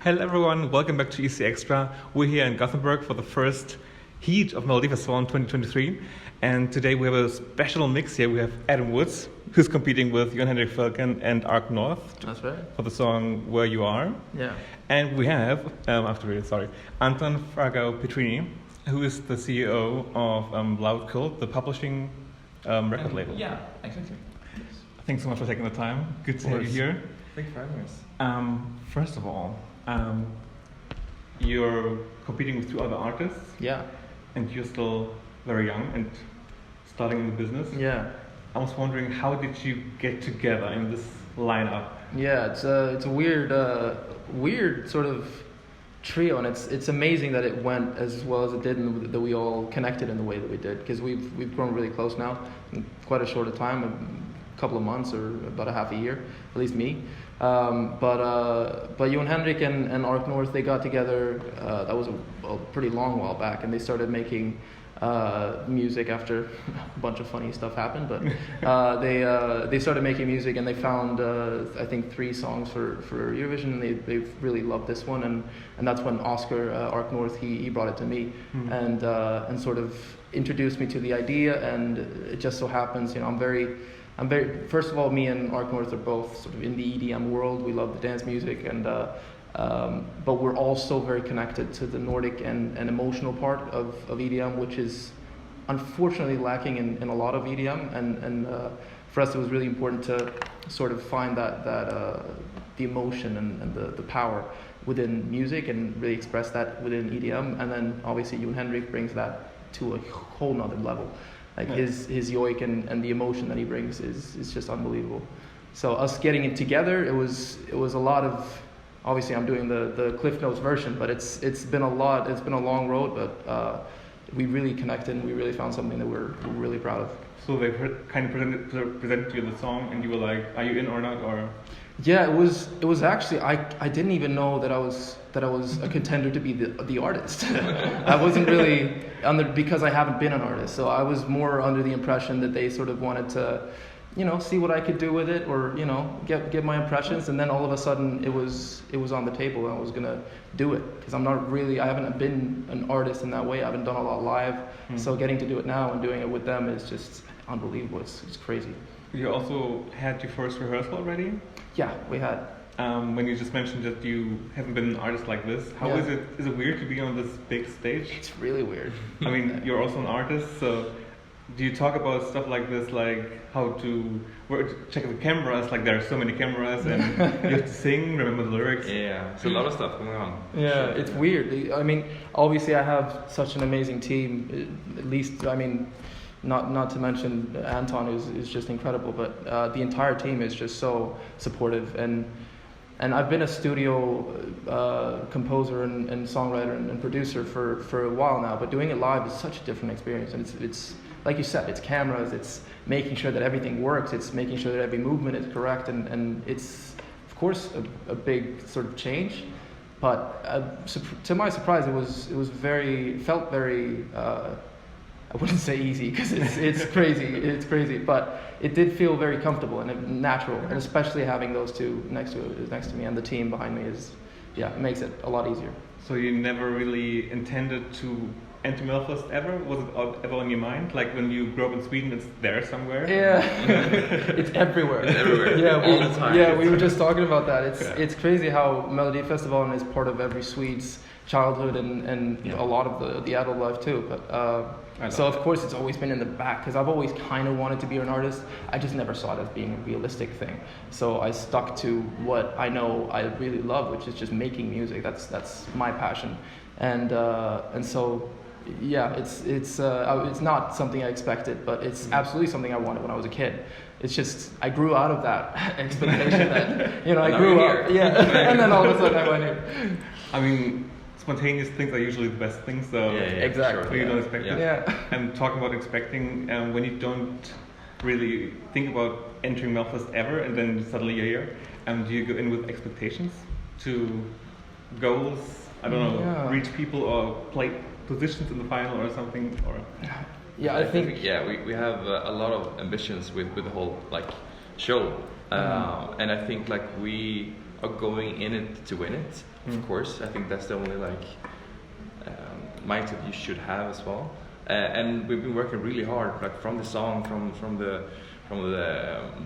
Hello everyone, welcome back to ESCXTRA. We're here in Gothenburg for the first heat of Melodifestivalen 2023. And today we have a special mix here. We have Adam Woods, who's competing with Henrik Fjällgren and Ark North. That's right. For the song Where You Are. Yeah. And we have, Anton Fargau Petrini, who is the CEO of LoudKult, the publishing record label. Yeah, exactly. Yes. Thanks so much for taking the time. Good to have you here. Thank you for having us. First of all, you're competing with two other artists. Yeah. And you're still very young and starting in the business. Yeah. I was wondering, how did you get together in this lineup? Yeah, it's a weird sort of trio, and it's amazing that it went as well as it did, and that we all connected in the way that we did, because we've grown really close now in quite a short a time, a couple of months or about a half a year, at least me. But you and Henrik and Ark North, they got together. That was a pretty long while back, and they started making music after a bunch of funny stuff happened. But they started making music, and they found I think 3 songs for Eurovision, and they really loved this one, and that's when Oscar Ark North he brought it to me, and sort of introduced me to the idea. And it just so happens, I'm very first of all, me and Ark North are both sort of in the EDM world. We love the dance music, and but we're also very connected to the Nordic and emotional part of EDM, which is unfortunately lacking in a lot of EDM. And for us, it was really important to sort of find that the emotion and the power within music, and really express that within EDM. And then obviously you and Henrik brings that to a whole nother level. Like his yoik and the emotion that he brings is just unbelievable. So us getting it together, it was a lot of, obviously I'm doing the Cliff Notes version, but it's been a long road, but we really connected, and we really found something that we're really proud of. So they kind of presented you the song, and you were like, are you in or not, or? Yeah, it was actually, I didn't even know that I was a contender to be the artist. I wasn't really because I haven't been an artist, so I was more under the impression that they sort of wanted to, see what I could do with it, or get my impressions. And then all of a sudden it was on the table, and I was gonna do it, because I haven't been an artist in that way. I haven't done a lot live, so getting to do it now and doing it with them is just unbelievable. It's crazy. You also had your first rehearsal already? Yeah, we had. When you just mentioned that you haven't been an artist like this, how is it? Is it weird to be on this big stage? It's really weird. I mean, you're also an artist, so do you talk about stuff like this, like how to check the cameras? Like there are so many cameras, and you have to sing, remember the lyrics. Yeah, there's a lot of stuff going on. Yeah, it's weird. I mean, obviously I have such an amazing team. At least, I mean, not to mention Anton, is just incredible, but the entire team is just so supportive. And I've been a studio composer and songwriter and producer for a while now, but doing it live is such a different experience. And it's like you said, it's cameras, it's making sure that everything works, it's making sure that every movement is correct, and it's of course a big sort of change. But to my surprise, it felt very. I wouldn't say easy, because it's crazy, but it did feel very comfortable and natural, and especially having those two next to me and the team behind me it makes it a lot easier. So you never really intended to enter Melfest ever? Was it ever on your mind? Like when you grew up in Sweden, it's there somewhere? Yeah, it's everywhere. It's everywhere. Yeah, all the time. Yeah, we were just talking about that. It's crazy how Melodifestivalen is part of every Swede's childhood and a lot of the adult life too. But so of course it's always been in the back, because I've always kind of wanted to be an artist. I just never saw it as being a realistic thing. So I stuck to what I know I really love, which is just making music. That's my passion, and so yeah, it's not something I expected, but it's absolutely something I wanted when I was a kid. It's just I grew out of that expectation that I grew up, and then all of a sudden I went in. I mean, spontaneous things are usually the best things, so exactly. So you don't expect it. Yeah. And talking about expecting, when you don't really think about entering Melfest ever, and then suddenly you're here, do you go in with expectations to goals? I don't know, reach people or play positions in the final or something, or? Yeah, I think we have a lot of ambitions with the whole show, and I think we are going in it to win it. Of course, I think that's the only like mindset you should have as well. And we've been working really hard, like from the song, from the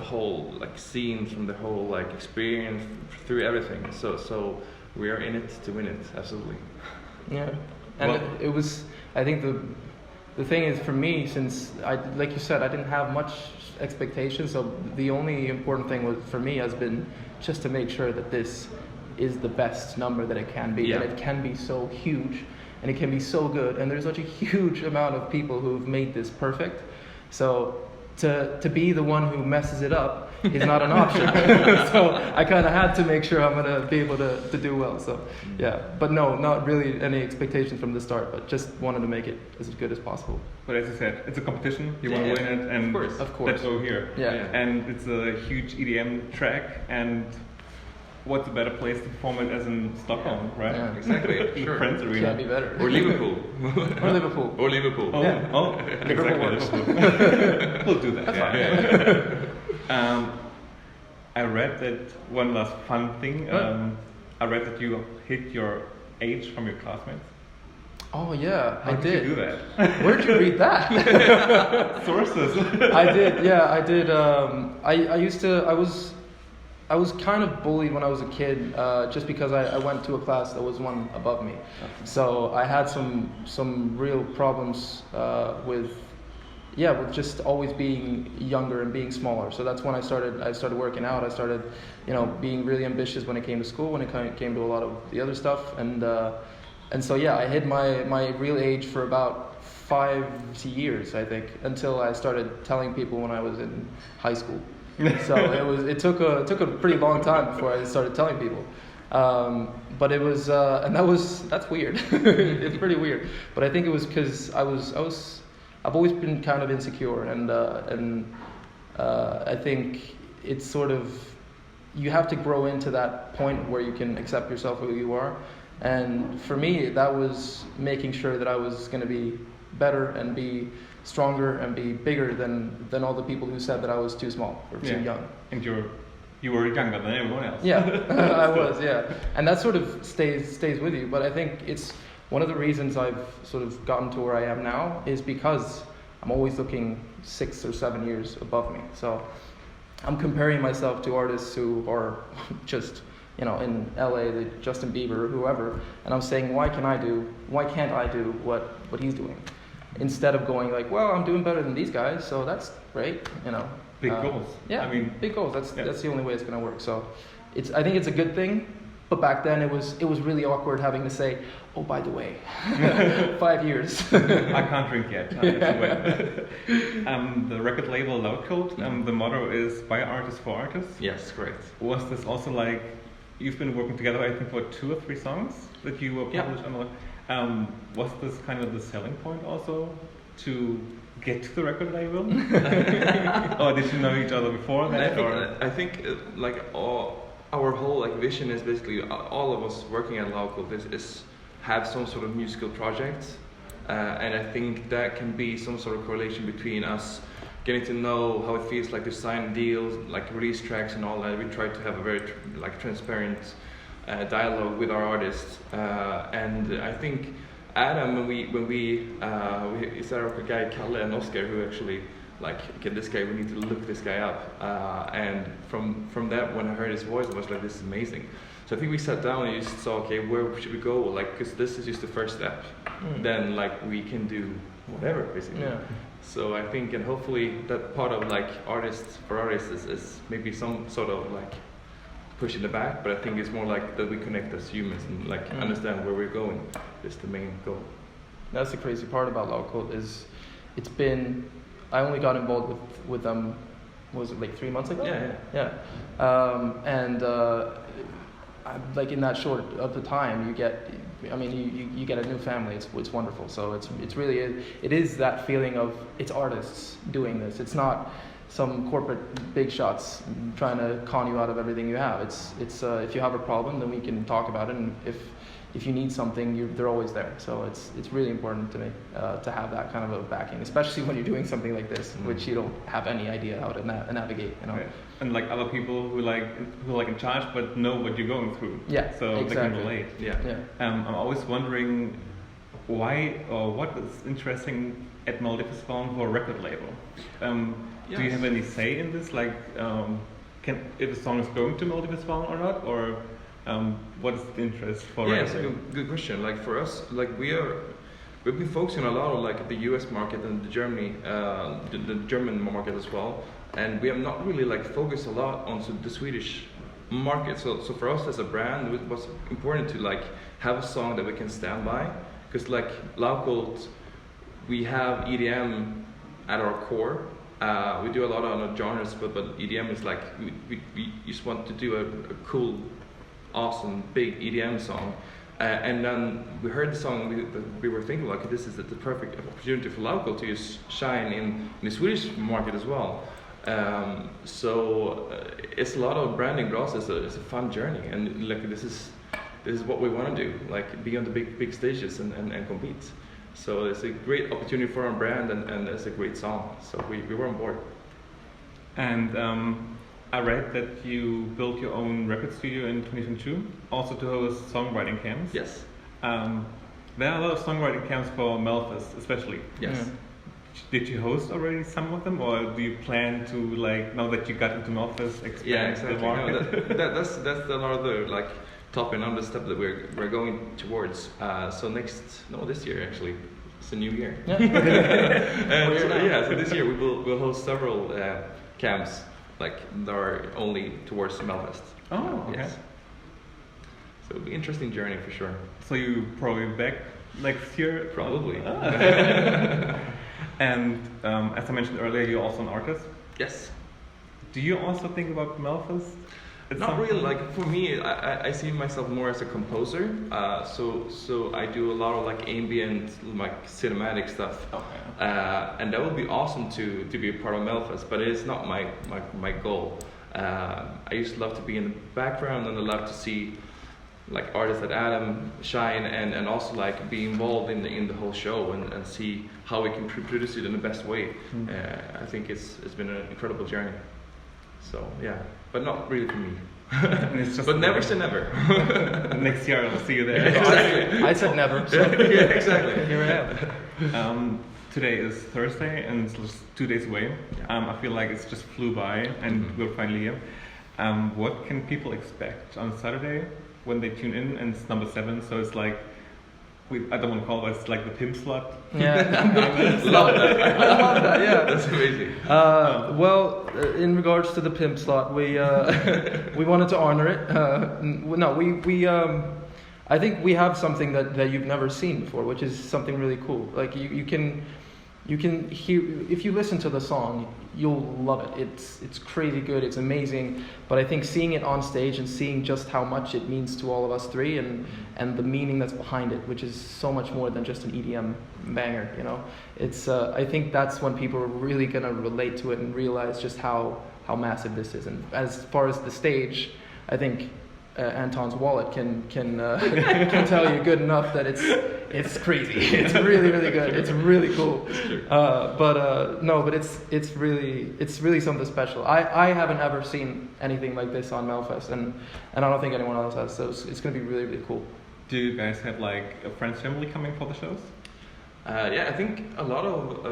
whole like scene, from the whole like experience, through everything. So we are in it to win it, absolutely. Yeah, and Well, it was. I think the thing is for me, since like you said, I didn't have much expectations. So the only important thing was for me has been just to make sure that this is the best number that it can be. Yeah. That it can be so huge, and it can be so good. And there's such a huge amount of people who've made this perfect. So to be the one who messes it up is not an option. So I kind of had to make sure I'm gonna be able to do well. So yeah, but no, not really any expectations from the start, but just wanted to make it as good as possible. But as I said, it's a competition. You want to Yeah, win it, and of course. that's over here. Yeah. And it's a huge EDM track, and what's a better place to perform it as in Stockholm, right? Yeah. Exactly. In Sure. Friends Arena. Can't be better. Or Liverpool. Or Liverpool. Or Liverpool. Oh, Yeah. oh, Liverpool exactly. works. We'll do that. That's yeah. I read that one last fun thing. I read that you hid your age from your classmates. Oh yeah, How I did did. you do that? Where'd you read that? Sources. I did. Yeah, I did. I was kind of bullied when I was a kid, just because I went to a class that was one above me. So I had some real problems with just always being younger and being smaller. So that's when I started working out. I started, being really ambitious when it came to school, when it came to a lot of the other stuff. And so yeah, I hid my real age for about 5 years, I think, until I started telling people when I was in high school. So it took a pretty long time before I started telling people. But it was and that's weird. It's pretty weird. But I think it was because I've always been kind of insecure, and I think it's sort of, you have to grow into that point where you can accept yourself who you are. And for me, that was making sure that I was going to be better and be stronger and be bigger than all the people who said that I was too small or too young. And you were younger than everyone else. Yeah, I was, yeah. And that sort of stays with you. But I think it's one of the reasons I've sort of gotten to where I am now is because I'm always looking 6 or 7 years above me. So I'm comparing myself to artists who are just, in LA, the Justin Bieber or whoever, and I'm saying, why can't I do what he's doing? Instead of going like, well, I'm doing better than these guys, so that's great, Big goals. Yeah, I mean, big goals. That's the only way it's gonna work. So, I think it's a good thing. But back then it was really awkward having to say, oh, by the way, 5 years. I can't drink yet. The record label LoudKult, the motto is by artists for artists. Yes, correct. Was this also like, you've been working together, I think, for 2 or 3 songs that you were published on? Was this kind of the selling point also to get to the record label? Or did you know each other before that? I think our whole vision is basically all of us working at LoudKult is have some sort of musical project, and I think that can be some sort of correlation between us getting to know how it feels like to sign deals, like release tracks and all that. We try to have a very transparent dialogue with our artists, and I think Adam, when we is our guy Kalle and Oscar who actually okay, this guy, we need to look this guy up, and from that, when I heard his voice, I was like, this is amazing. So I think we sat down and just saw, okay, where should we go? Because this is just the first step. Then we can do whatever basically. Yeah. So I think, and hopefully that part of artists for artists is maybe some sort of push in the back, but I think it's more that we connect as humans and understand where we're going is the main goal. That's the crazy part about LoudKult is I only got involved with them, was it 3 months ago? Yeah. And in that short of the time, you get a new family. It's wonderful. So it's really it is that feeling of it's artists doing this. It's not some corporate big shots trying to con you out of everything you have. It's if you have a problem, then we can talk about it, and if you need something, they're always there. So it's really important to me to have that kind of a backing, especially when you're doing something like this, which you don't have any idea how to navigate. You know. Right. And like other people who are in charge but know what you're going through. Yeah. So exactly. they can relate. Yeah. I'm always wondering why or what is interesting at Melodifestivalen for a record label. Do you have any say in this? Like, if a song is going to Melodifestivalen or not, or what is the interest for? Yeah, it's a good question. Like for us, like we've been focusing a lot on like the US market and the German market as well, and we have not really like focused a lot on the Swedish market. So for us as a brand, it was important to like have a song that we can stand by, because like LoudKult, we have EDM at our core. We do a lot of other genres, but EDM is like we just want to do a cool, awesome, big EDM song. And then we heard the song, we were thinking like, this is the perfect opportunity for LoudKult to shine in the Swedish market as well. So it's a lot of branding, but also it's a fun journey, and like this is what we want to do, like be on the big stages and compete. So it's a great opportunity for our brand, and it's a great song. So we were on board. And I read that you built your own record studio in 2022, also to host songwriting camps. Yes. There are a lot of songwriting camps for Melfest, especially. Yes. Yeah. Did you host already some of them, or do you plan to, like, now that you got into Melfest, expand the market? No, that's another like top and another step that we're going towards. So this year actually, it's a new year. Yeah. So this year we'll host several camps like that are only towards Melfest. Oh, okay. Yes. So it'll be an interesting journey for sure. So you probably back next year? Probably. And as I mentioned earlier, you're also an artist. Yes. Do you also think about Melfest? Not really. Like for me, I see myself more as a composer. So I do a lot of like ambient, like cinematic stuff. Okay. And that would be awesome to be a part of Melfest, but it's not my goal. I used to love to be in the background, and I love to see like artists like Adam shine, and also like be involved in the whole show and see how we can produce it in the best way. I think it's been an incredible journey. So yeah, but not really for me. It's just but never say never. Next year I'll see you there. Exactly. I said never. So. Yeah, exactly. Here I am. Today is Thursday, and it's just 2 days away. I feel like it's just flew by, and we're finally here. What can people expect on Saturday when they tune in? And it's number 7, so it's like, I don't want to call it, it's like the pimp slot. Yeah. Love that. I love that, yeah. That's amazing. Well, in regards to the pimp slot, we wanted to honor it. I think we have something that you've never seen before, which is something really cool. Like you can hear, if you listen to the song, you'll love it. It's crazy good. It's amazing. But I think seeing it on stage and seeing just how much it means to all of us three, and the meaning that's behind it, which is so much more than just an EDM banger. You know, it's. I think that's when people are really gonna relate to it and realize just how massive this is. And as far as the stage, I think Anton's wallet can tell you good enough that it's crazy. It's really good. It's really cool. But it's really something special. I haven't ever seen anything like this on Melfest, and I don't think anyone else has. So it's going to be really cool. Do you guys have like a friends family coming for the shows? Yeah, I think a lot of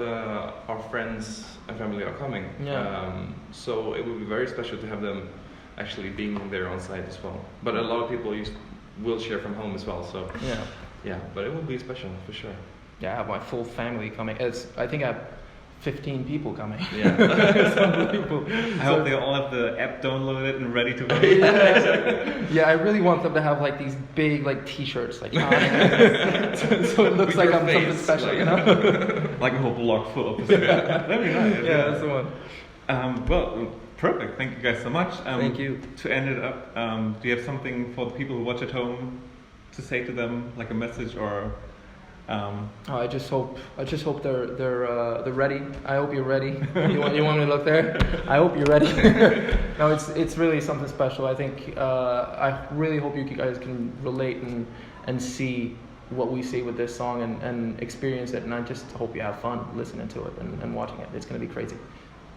our friends and family are coming. Yeah. So it would be very special to have them actually being there on site as well. But a lot of people will share from home as well. So yeah, but it will be special for sure. Yeah, I have my full family coming. I think I have 15 people coming. Yeah. It's unbelievable. I hope they all have the app downloaded and ready to go. Yeah, exactly. Yeah, I really want them to have like these big like T-shirts, like so it looks like I'm something special, you know? Like a whole block full of this. That'd be nice. Yeah, that's the one. Well, perfect. Thank you guys so much. Thank you. To end it up, do you have something for the people who watch at home to say to them, like a message or? I just hope they're ready. I hope you're ready. You want me to look there? I hope you're ready. No, it's really something special. I think I really hope you guys can relate and see what we see with this song and experience it. And I just hope you have fun listening to it and watching it. It's going to be crazy.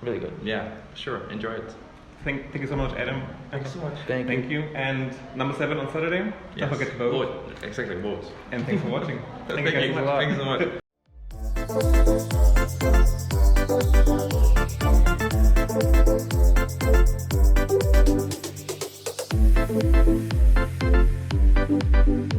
Really good. Yeah, sure. Enjoy it. Thank you so much, Adam. Thanks so much. Thank you. And number 7 on Saturday. Yes. Don't forget to vote. Exactly, vote. And thanks for watching. Thank you. guys so much. Thanks so much.